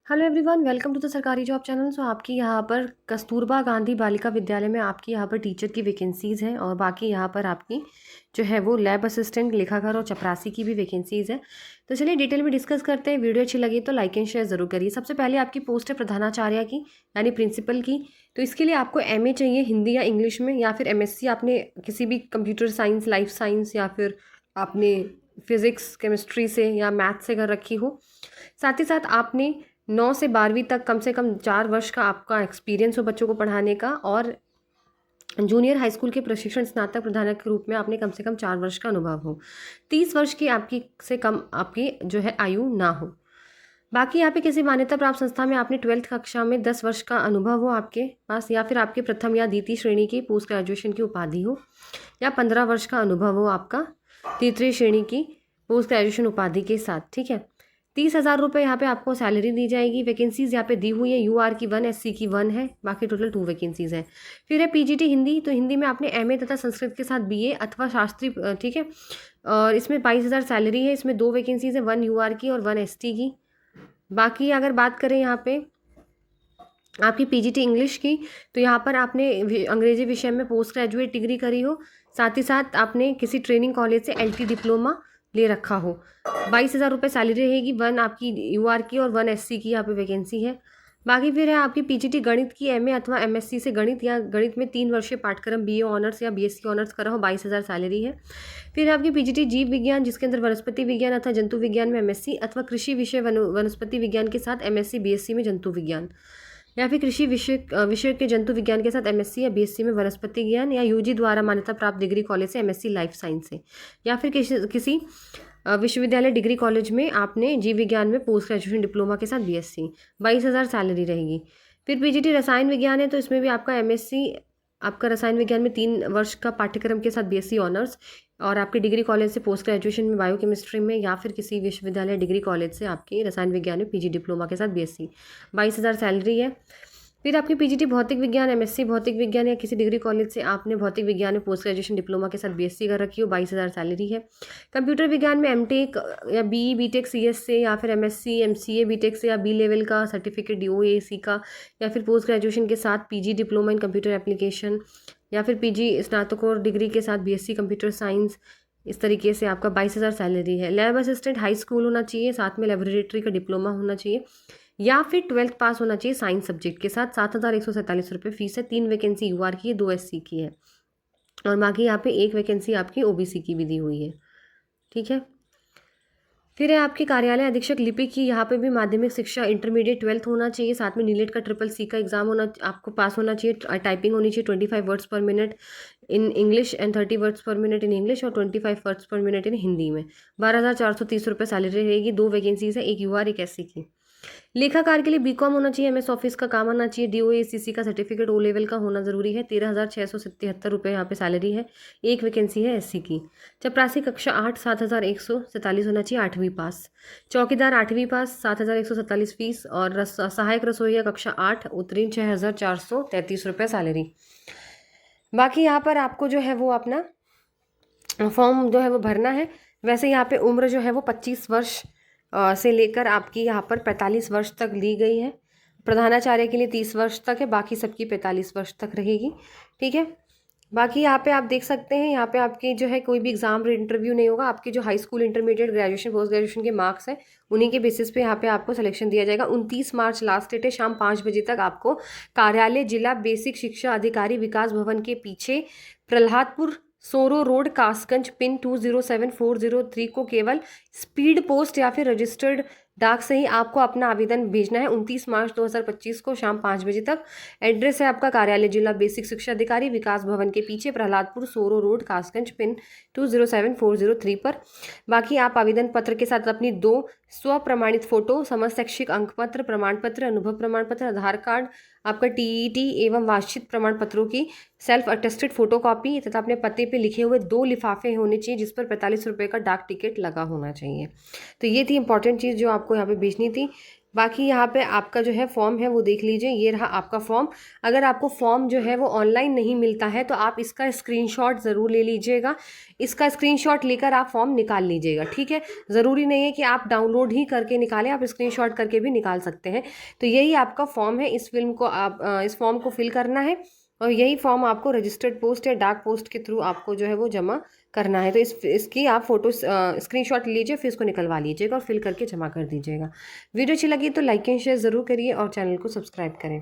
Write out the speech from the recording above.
Hello everyone, welcome to the सरकारी job channel. So आपकी यहाँ पर कस्तूरबा गांधी बालिका विद्यालय में आपकी यहाँ पर टीचर की वैकेंसीज़ हैं और बाकी यहाँ पर आपकी जो है वो लैब असिस्टेंट, लेखाकार और चपरासी की भी वैकेंसीज़ है। तो चलिए डिटेल में डिस्कस करते हैं। वीडियो अच्छी लगी तो लाइक एंड शेयर ज़रूर करिए। सबसे पहले आपकी पोस्ट है प्रधानाचार्य की, यानी प्रिंसिपल की। तो इसके लिए आपको MA चाहिए हिंदी या इंग्लिश में, या फिर MSc आपने किसी भी कंप्यूटर साइंस, लाइफ साइंस या फिर आपने फिज़िक्स केमिस्ट्री से या मैथ से कर रखी हो। साथ ही साथ आपने 9 से 12वीं तक कम से कम 4 वर्ष का आपका एक्सपीरियंस हो बच्चों को पढ़ाने का, और जूनियर हाई स्कूल के प्रशिक्षण स्नातक प्रधानक के रूप में आपने कम से कम 4 वर्ष का अनुभव हो। 30 वर्ष की आपकी से कम आपकी जो है आयु ना हो। बाकी यहाँ पे किसी मान्यता प्राप्त संस्था में आपने 12th कक्षा में 10 वर्ष का अनुभव हो आपके पास, या फिर आपके प्रथम या द्वितीय श्रेणी की पोस्ट ग्रेजुएशन की उपाधि हो, या 15 वर्ष का अनुभव हो आपका तृतीय श्रेणी की पोस्ट ग्रेजुएशन उपाधि के साथ। ठीक है, 30,000 रुपये यहाँ पे आपको सैलरी दी जाएगी। वैकेंसीज यहाँ पे दी हुई है, UR की 1, SC की 1 है, बाकी टोटल 2 वैकेंसीज हैं। फिर है PGT हिंदी। तो हिंदी में आपने MA तथा संस्कृत के साथ BA अथवा शास्त्री, ठीक है, और इसमें 22,000 सैलरी है। इसमें 2 वैकेंसीज है, 1 UR की और 1 ST की। बाकी अगर बात करें यहाँ पे आपकी PGT इंग्लिश की, तो यहाँ पर आपने अंग्रेजी विषय में पोस्ट ग्रेजुएट डिग्री करी हो, साथ ही साथ आपने किसी ट्रेनिंग कॉलेज से LT डिप्लोमा ले रखा हो। 22,000 रुपये सैलरी रहेगी। 1 आपकी UR की और 1 SC की यहाँ पे वैकेंसी है। बाकी फिर है आपकी PGT गणित की, MA अथवा MSc से गणित या गणित में 3 वर्षीय पाठ्यक्रम BA ऑनर्स या BSc ऑनर्स करा हो, 22,000 सैलरी है। फिर है आपकी PGT जीव विज्ञान, जिसके अंदर वनस्पति विज्ञान अथवा जंतु विज्ञान में MSc अथवा कृषि विषय वनस्पति विज्ञान के साथ MSc BSc में जंतु विज्ञान, या फिर कृषि विषय के जंतु विज्ञान के साथ MSc या BSc में वनस्पति ज्ञान, या UG द्वारा मान्यता प्राप्त डिग्री कॉलेज से MSc लाइफ साइंस से, या फिर किसी विश्वविद्यालय डिग्री कॉलेज में आपने जीव विज्ञान में पोस्ट ग्रेजुएशन डिप्लोमा के साथ BSc। 22,000 सैलरी रहेगी। फिर PGT रसायन विज्ञान है, तो इसमें भी आपका MSc, आपका रसायन विज्ञान में 3 वर्ष का पाठ्यक्रम के साथ BSc ऑनर्स, और आपके डिग्री कॉलेज से पोस्ट ग्रेजुएशन में बायोकेमिस्ट्री में, या फिर किसी विश्वविद्यालय डिग्री कॉलेज से आपके रसायन विज्ञान में PG डिप्लोमा के साथ BSc। 22,000 सैलरी है। फिर आपकी PGT भौतिक विज्ञान, MSc भौतिक विज्ञान या किसी डिग्री कॉलेज से आपने भौतिक विज्ञान में पोस्ट ग्रेजुएशन डिप्लोमा के साथ BSc कर रखी हो, 22,000 सैलरी है। कंप्यूटर विज्ञान में MTech या BE BTech CS से, या फिर MSc MCA BTech से, या B लेवल का सर्टिफिकेट DOAC का, या फिर पोस्ट ग्रेजुएशन के साथ PG diploma in computer application, या फिर PG स्नातकोत्तर डिग्री के साथ BSc कंप्यूटर साइंस। इस तरीके से आपका 22,000 सैलरी है। लैब असिस्टेंट हाई स्कूल होना चाहिए, साथ में लेबोरेटरी का डिप्लोमा होना चाहिए, या फिर 12th पास होना चाहिए साइंस सब्जेक्ट के साथ। 7,147 रुपये फीस है। 3 वैकेंसी UR की है, 2 SC की है, और बाकी यहाँ पे 1 वैकेंसी आपकी OBC की भी दी हुई है। ठीक है, फिर है आपके कार्यालय अधीक्षक लिपिक की। यहाँ पे भी माध्यमिक शिक्षा इंटरमीडिएट 12th होना चाहिए, साथ में नीलेट का CCC का एग्जाम होना आपको पास होना चाहिए। टाइपिंग होनी चाहिए 25 वर्ड्स पर minute in English and 30 words पर मिनट इन इंग्लिश, और 25 वर्ड्स पर मिनट इन हिंदी में। 12,430 रुपये सैलरी रहेगी। 2 वैकेंसीज है, 1 UR 1 SC की। लेखाकार के लिए BCom होना चाहिए, MS ऑफिस का काम आना चाहिए, DOACC का सर्टिफिकेट O लेवल का होना जरूरी है। 13,677 रुपये यहाँ पे सैलरी है। 1 वैकेंसी है SC की। चपरासी कक्षा 8, 7,147 होना चाहिए, 8वीं पास। चौकीदार 8वीं पास, 7,147 फीस, और सहायक रसोईया कक्षा 8 उत्तीर्ण, 6,433 रुपये सैलरी। बाकी यहाँ पर आपको जो है वो अपना फॉर्म जो है वो भरना है। वैसे यहाँ पे उम्र जो है वो 25 वर्ष से लेकर आपकी यहाँ पर 45 वर्ष तक ली गई है। प्रधानाचार्य के लिए 30 वर्ष तक है, बाकी सबकी 45 वर्ष तक रहेगी। ठीक है, बाकी यहाँ पे आप देख सकते हैं, यहाँ पे आपकी जो है कोई भी एग्जाम इंटरव्यू नहीं होगा। आपकी जो high school, intermediate, graduation, post graduation के मार्क्स हैं, उन्हीं के बेसिस पे यहाँ पे आपको सिलेक्शन दिया जाएगा। 29 मार्च लास्ट डेट है। शाम 5 बजे तक आपको कार्यालय जिला बेसिक शिक्षा अधिकारी विकास भवन के पीछे प्रहलादपुर सोरो रोड, कासगंज, पिन 207403 को केवल स्पीड पोस्ट या फिर रजिस्टर्ड डाक से ही आपको अपना आवेदन भेजना है। 29 मार्च 2025 को शाम 5 बजे तक। एड्रेस है आपका कार्यालय जिला बेसिक शिक्षा अधिकारी विकास भवन के पीछे, प्रहलादपुर सोरो रोड, कासगंज, पिन 207403 पर। बाकी आप आवेदन पत्र के साथ अपनी 2 स्व प्रमाणित फोटो, समस्त शैक्षिक अंक पत्र, प्रमाण पत्र, अनुभव प्रमाण पत्र, आधार कार्ड, आपका TET एवं वार्षिक प्रमाण पत्रों की सेल्फ अटेस्टेड फोटोकॉपी तथा अपने पते पे लिखे हुए 2 लिफाफे होने चाहिए, जिस पर 45 रुपये का डाक टिकट लगा होना चाहिए। तो ये थी इंपॉर्टेंट चीज़ जो आपको यहाँ पे भेजनी थी। बाकी यहाँ पे आपका जो है फॉर्म है वो देख लीजिए, ये रहा आपका फॉर्म। अगर आपको फॉर्म जो है वो ऑनलाइन नहीं मिलता है तो आप इसका स्क्रीनशॉट ज़रूर ले लीजिएगा। इसका स्क्रीनशॉट लेकर आप फॉर्म निकाल लीजिएगा, ठीक है। ज़रूरी नहीं है कि आप डाउनलोड ही करके निकालें, आप स्क्रीनशॉट करके भी निकाल सकते हैं। तो यही आपका फॉर्म है, इस फॉर्म को फिल करना है और यही फॉर्म आपको रजिस्टर्ड पोस्ट या डाक पोस्ट के थ्रू आपको जो है वो जमा करना है। तो इसकी आप फोटो स्क्रीनशॉट लीजिए, फिर इसको निकलवा लीजिएगा और फिल करके जमा कर दीजिएगा। वीडियो अच्छी लगी तो लाइक एंड शेयर ज़रूर करिए और चैनल को सब्सक्राइब करें।